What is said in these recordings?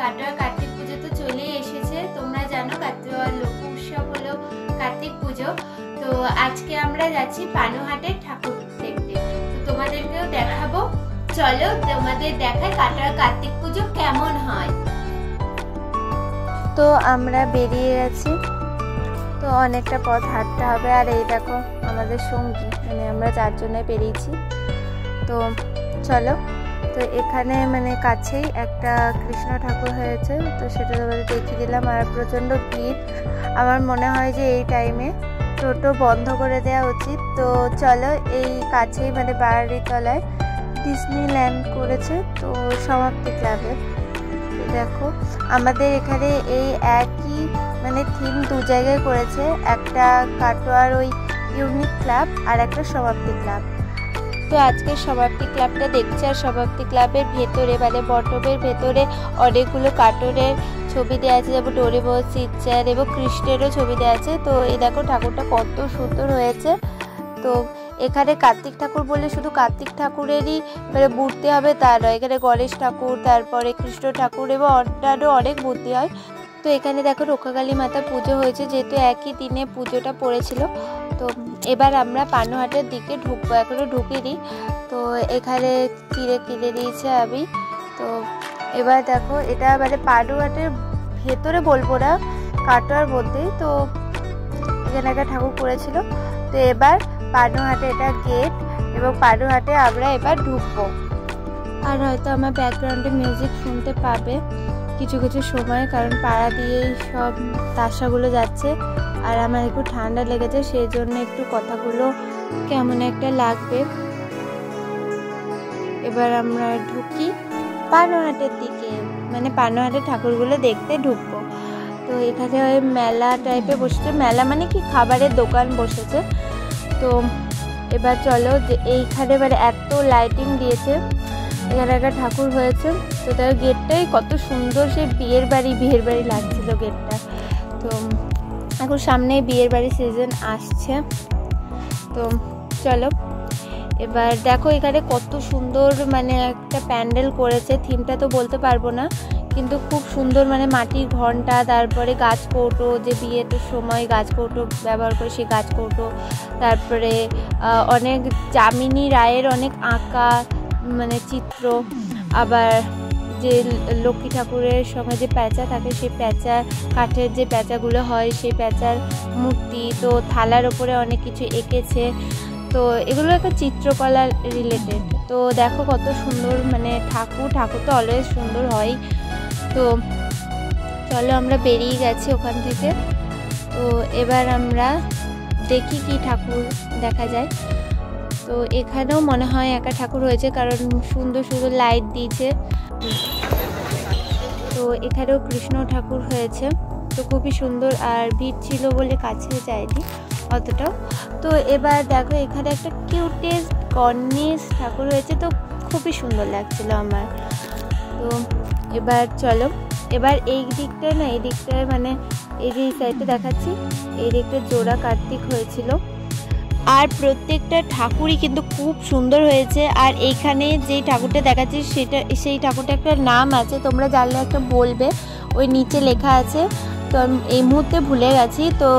কাটোয়া কার্তিক পুজো তো চলেই এসেছে। তোমরা জানো কাটোয়া লোক উৎসব হলো কার্তিক পুজো। তো আজকে আমরা যাচ্ছি পানুহাটের ঠাকুর দেখতে, তো তোমাদেরকেও দেখাবো। চলো তোমাদের দেখাই কাটোয়া কার্তিক পুজো কেমন হয়। তো আমরা বেরিয়ে গেছি, তো অনেকটা পথ হাঁটতে হবে। আর এই দেখো আমাদের সঙ্গী, মানে আমরা চারজনে বেরিয়েছি। তো চলো, তো এখানে মানে কাছেই একটা কৃষ্ণ ঠাকুর হয়েছে, তো সেটা তোমাদের দেখিয়ে দিলাম। আর প্রচণ্ড ভিড়, আমার মনে হয় যে এই টাইমে টোটো বন্ধ করে দেওয়া উচিত। তো চলো, এই কাছেই মানে বাড়িতলায় ডিজনিল্যান্ড করেছে, তো সমাপ্তি ক্লাবে। দেখো আমাদের এখানে এই একই মানে থিম দু জায়গায় করেছে, একটা কাটোয়ার ওই ইউনিক ক্লাব আর একটা সমাপ্তি ক্লাব। তো আজকে সমাপ্তি ক্লাবটা দেখছি। আর সমাপ্তি ক্লাবের ভেতরে মানে বটমের ভেতরে অনেকগুলো কার্টুনের ছবি দেওয়া আছে, যেমন ডোরেমন, সিনচ্যান এবং কৃষ্ণেরও ছবি দেওয়া আছে। তো এই দেখো ঠাকুরটা কত সুন্দর হয়েছে। তো এখানে কার্তিক ঠাকুর বলে শুধু কার্তিক ঠাকুরেরই মানে মূর্তি হবে তা নয়, এখানে গণেশ ঠাকুর, তারপরে কৃষ্ণ ঠাকুর এবং অন্যান্য অনেক মূর্তি হয়। তো এখানে দেখো রক্ষাকালী মাতা পুজো হয়েছে, যেহেতু একই দিনে পুজোটা পড়েছিল। তো এবার আমরা পানুহাটের দিকে ঢুকবো, এখনো ঢুকিনি। তো এখানে চিড়ে কিনে দিয়েছে আমি। তো এবার দেখো এটা মানে পানুহাটের ভেতরে বলবো না, কাটোয়ার মধ্যেই। তো এখানে একটা ঠাকুর করেছিল। তো এবার পানুহাটে এটা গেট, এবং পানুহাটে আমরা এবার ঢুকবো। আর হয়তো আমার ব্যাকগ্রাউন্ডে মিউজিক শুনতে পাবে কিছু কিছু সময়, কারণ পাড়া দিয়েই সব তাসাগুলো যাচ্ছে। আর আমার একটু ঠান্ডা লেগেছে, সেই জন্য একটু কথাগুলো কেমন একটা লাগবে। এবার আমরা ঢুকি পানুহাটের দিকে, মানে পানুহাটের ঠাকুরগুলো দেখতে ঢুকবো। তো এখানে ওই মেলা টাইপে বসেছে, মেলা মানে কি খাবারের দোকান বসেছে। তো এবার চলো, যে এইখানে মানে এত লাইটিং দিয়েছে, এখানে একটা ঠাকুর হয়েছে। তো তার গেটটাই কত সুন্দর, সে বিয়ের বাড়ি লাগছিল গেটটা। তো এখন সামনে বিয়ের বাড়ি সিজন আসছে। তো চলো, এবার দেখো এখানে কত সুন্দর মানে একটা প্যান্ডেল করেছে। থিমটা তো বলতে পারবো না, কিন্তু খুব সুন্দর, মানে মাটির ঘন্টা, তারপরে গাছ কৌটো, যে বিয়ের সময় গাছ কৌটো ব্যবহার করে সেই গাছ কৌটো, তারপরে অনেক যামিনী রায়ের অনেক আঁকা মানে চিত্র, আবার যে লক্ষ্মী ঠাকুরের সঙ্গে যে প্যাঁচা থাকে, সেই প্যাঁচা কাঠের যে প্যাঁচাগুলো হয় সেই প্যাঁচার মূর্তি। তো থালার ওপরে অনেক কিছু এঁকেছে। তো এগুলো একটা চিত্রকলা রিলেটেড। তো দেখো কত সুন্দর, মানে ঠাকুর তো অলওয়েজ সুন্দর হয়। তো চলো, আমরা বেরিয়ে গেছি ওখান থেকে। তো এবার আমরা দেখি কি ঠাকুর দেখা যায়। তো এখানেও মনে হয় একা ঠাকুর হয়েছে, কারণ সুন্দর সুন্দর লাইট দিয়েছে। তো এখানেও কৃষ্ণ ঠাকুর হয়েছে, তো খুবই সুন্দর। আর ভিড় ছিল বলে কাছে যায়নি অতটাও। তো এবার দেখো এখানে একটা কিউটেস্ট গণেশ ঠাকুর হয়েছে, তো খুবই সুন্দর লাগছিল আমার। তো এবার চলো, এবার এই দিকটায় না, এই দিকটায় মানে এই যে সাইডটা দেখাচ্ছি, এই দিকটা জোড়া কার্তিক হয়েছিল। আর প্রত্যেকটা ঠাকুরই কিন্তু খুব সুন্দর হয়েছে। আর এইখানে যেই ঠাকুরটা দেখাচ্ছি সেই ঠাকুরটা একটা নাম আছে, তোমরা জানলে একটা বলবে, ওই নিচে লেখা আছে। তো এই মুহূর্তে ভুলে গেছি। তো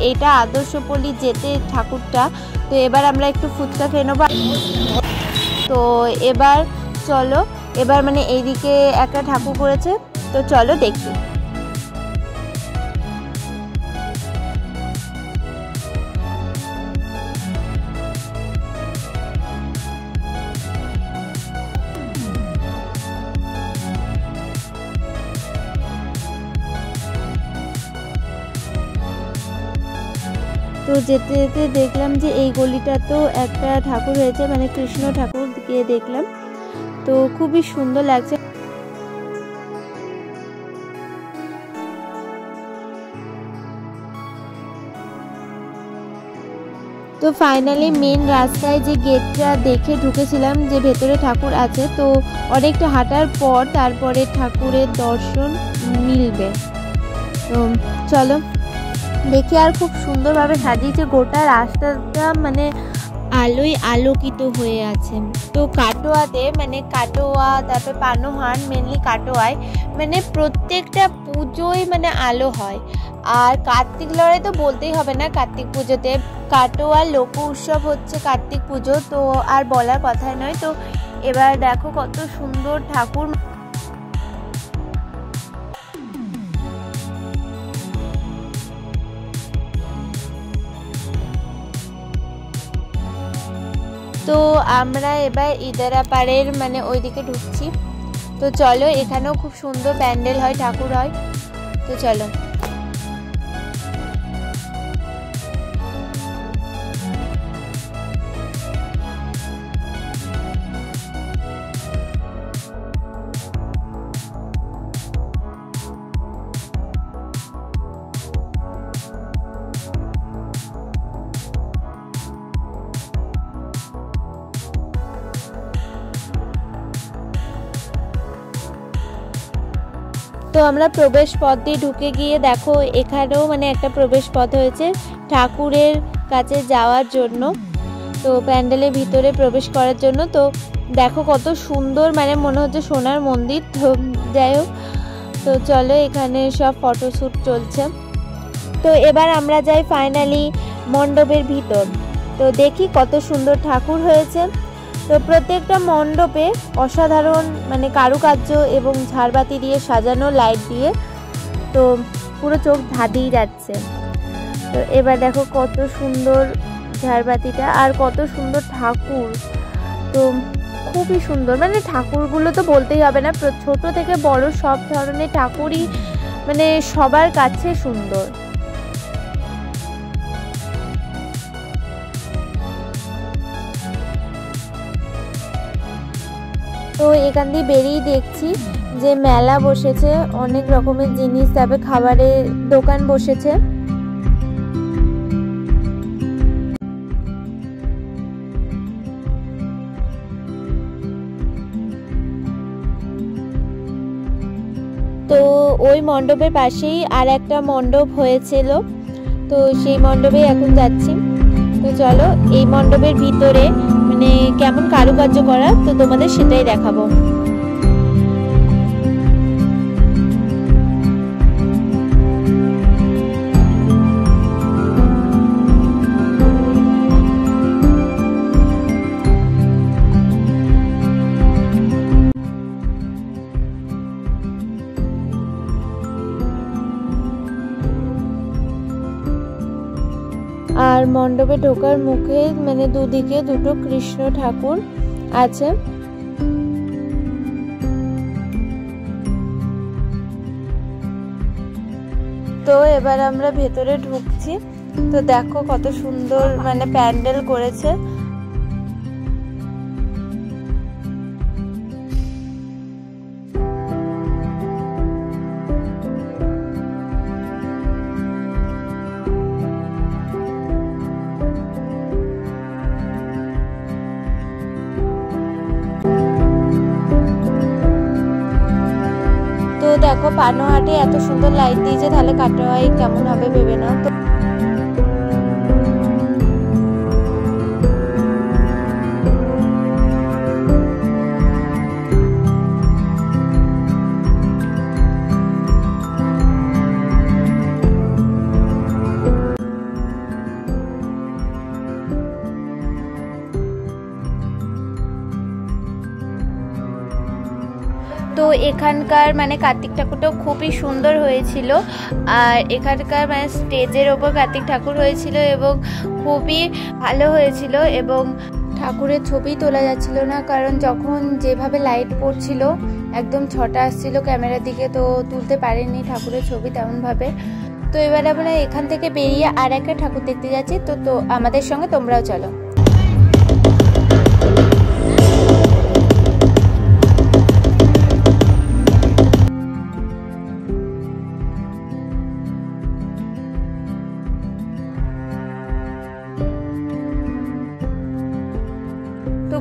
এইটা আদর্শপল্লী যেতে ঠাকুরটা। তো এবার আমরা একটু ফুচকা খেয়ে নেবো। তো এবার চলো, এবার মানে এইদিকে একটা ঠাকুর করেছে, তো চলো দেখি। তো যেতে যেতে দেখলাম যে এই গলিটা তো একটা ঠাকুর হয়েছে, মানে কৃষ্ণ ঠাকুর, গিয়ে দেখলাম। তো খুবই সুন্দর লাগছে। তো ফাইনালি মেন রাস্তায় যে গেটটা দেখে ঢুকেছিলাম, যে ভেতরে ঠাকুর আছে। তো অনেকটা হাঁটার পর তারপরে ঠাকুরের দর্শন মিলবে। তো চলো দেখি। আর খুব সুন্দরভাবে সাজিয়েছে গোটা রাস্তাটা, মানে আলোয় আলোকিত হয়ে আছে। তো কাটোয়াতে মানে কাটোয়া, তারপরে পানোহাট, মেনলি কাটোয়ায় মানে প্রত্যেকটা পুজোই মানে আলো হয়। আর কার্তিক লড়াই তো বলতেই হবে না, কার্তিক পুজোতে কাটোয়ার লোক উৎসব হচ্ছে কার্তিক পুজো, তো আর বলার কথাই নয়। তো এবার দেখো কত সুন্দর ঠাকুর। তো আমরা এবার ইদারাপাড়ের মানে ওইদিকে ঢুকছি। তো চলো, এখানেও খুব সুন্দর প্যান্ডেল হয়, ঠাকুর হয়। তো চলো। তো আমরা প্রবেশ পথ দিয়ে ঢুকে গিয়ে দেখো এখানেও মানে একটা প্রবেশ পথ হয়েছে ঠাকুরের কাছে যাওয়ার জন্য, তো প্যান্ডেলের ভিতরে প্রবেশ করার জন্য। তো দেখো কত সুন্দর, মানে মনে হচ্ছে সোনার মন্দির। তো যাই হোক, তো চলো, এখানে সব ফটোশ্যুট চলছে। তো এবার আমরা যাই ফাইনালি মণ্ডপের ভিতর। তো দেখি কত সুন্দর ঠাকুর হয়েছে। তো প্রত্যেকটা মণ্ডপে অসাধারণ মানে কারুকার্য এবং ঝাড়বাতি দিয়ে সাজানো, লাইট দিয়ে, তো পুরো চোখ ধাঁধিয়ে যাচ্ছে। তো এবার দেখো কত সুন্দর ঝাড়বাতিটা, আর কত সুন্দর ঠাকুর। তো খুবই সুন্দর, মানে ঠাকুরগুলো তো বলতেই হবে না, ছোট থেকে বড় সব ধরনের ঠাকুরই মানে সবার কাছে সুন্দর। তো এখান দিয়ে বেরিয়ে দেখছি যে মেলা বসেছে, অনেক রকমের জিনিস, তারপরে খাবারের দোকান বসেছে। তো ওই মণ্ডপের পাশেই আর একটা মণ্ডপ হয়েছিল, তো সেই মণ্ডপে এখন যাচ্ছি। তো চলো, এই মণ্ডপের ভিতরে মানে কেমন কারুকার্য করা, তো তোমাদের সেটাই দেখাবো। আর মণ্ডপে ঢোকার মুখে মানে দুদিকে দুটো কৃষ্ণ ঠাকুর আছে। তো এবার আমরা ভেতরে ঢুকছি। তো দেখো কত সুন্দর মানে প্যান্ডেল করেছে। তো দেখো পানোহাটে এত সুন্দর লাইট দিয়েছে, তাহলে কাটোয়ায় কেমন হবে ভেবে নাও। তো তো এখানকার মানে কার্তিক ঠাকুরটাও খুবই সুন্দর হয়েছিল। আর এখানকার মানে স্টেজের ওপর কার্তিক ঠাকুর হয়েছিল এবং খুবই ভালো হয়েছিল, এবং ঠাকুরের ছবি তোলা যাচ্ছিল না, কারণ যখন যেভাবে লাইট পড়ছিল একদম ছটা আসছিল ক্যামেরার দিকে, তো তুলতে পারেনি ঠাকুরের ছবি তেমনভাবে। তো এবার আমরা এখান থেকে বেরিয়ে আর একটা ঠাকুর দেখতে যাচ্ছি। তো আমাদের সঙ্গে তোমরাও চলো।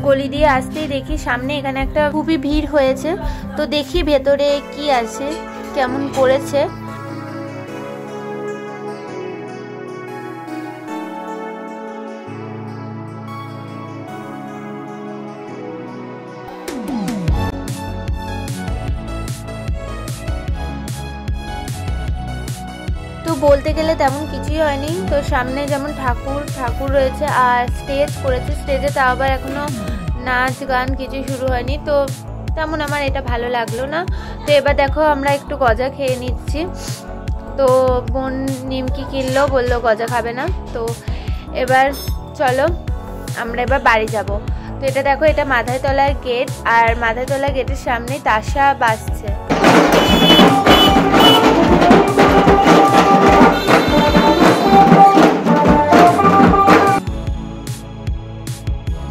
গলি দিয়ে আসতেই দেখি সামনে এখানে একটা খুবই ভিড় হয়েছে। তো দেখি ভেতরে কি আছে, কেমন করেছে। তো বলতে গেলে তেমন কিছুই হয়নি। তো সামনে যেমন ঠাকুর রয়েছে আর স্টেজ করেছে, স্টেজে তাও আবার এখনো নাচ গান কিছু শুরু হয়নি, তো তেমন আমার এটা ভালো লাগলো না। তো এবার দেখো আমরা একটু গজা খেয়ে নিচ্ছি। তো বোন নিমকি কিনলো, বললো গজা খাবে না। তো এবার চলো আমরা এবার বাড়ি যাব। তো এটা দেখো, এটা মাথায়তলার গেট, আর মাথায়তলা গেটের সামনেই তাসা বাজছে।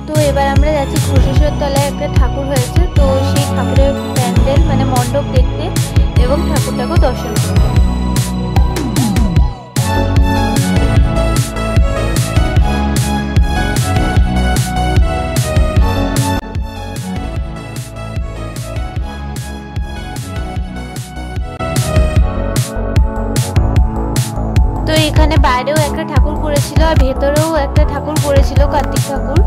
তো এবার আমরা যাচ্ছি ঘোষেশ্বর তলায় একটা ঠাকুর হয়েছে, তো সেই ঠাকুরের প্যান্ডেল মানে মণ্ডপ দেখতে এবং ঠাকুরটাকেও দর্শন করতে। তো এখানে বাইরেও একটা ঠাকুর করেছিল আর ভেতরেও একটা ঠাকুর করেছিল, কার্তিক ঠাকুর।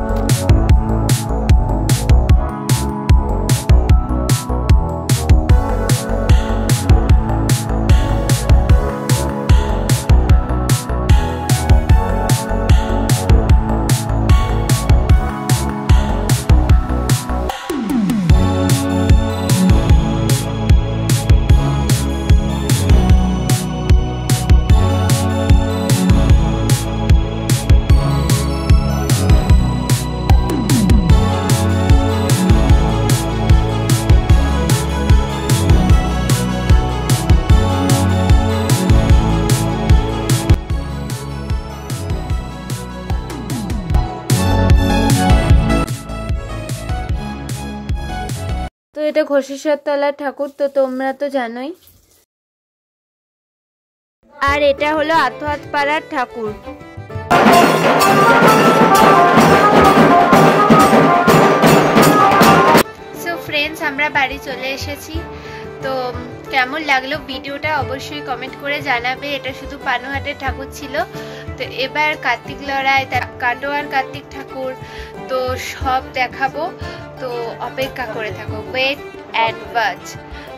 তো এটা ঘোষেশ্বর তলার ঠাকুর, তো তোমরা তো জানোই। আর এটা হলো আতহাত পাড়ার ঠাকুর। সো ফ্রেন্ডস, আমরা বাড়ি চলে এসেছি। তো কেমন লাগলো ভিডিওটা অবশ্যই কমেন্ট করে জানাবে। এটা শুধু পানুহাটের ঠাকুর ছিল। তো এবার কার্তিক লড়াই, কাটোয়ার কার্তিক ঠাকুর, তো সব দেখাবো। তো অপেক্ষা করে থাকো, ওয়েট অ্যান্ড ওয়াচ।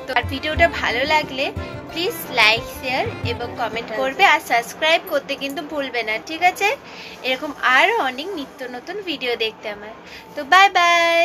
তো আর ভিডিওটা ভালো লাগলে প্লিজ লাইক, শেয়ার এবং কমেন্ট করবে, আর সাবস্ক্রাইব করতে কিন্তু ভুলবে না, ঠিক আছে? এরকম আরও অনেক নিত্য নতুন ভিডিও দেখতে আমার। তো বাই বাই।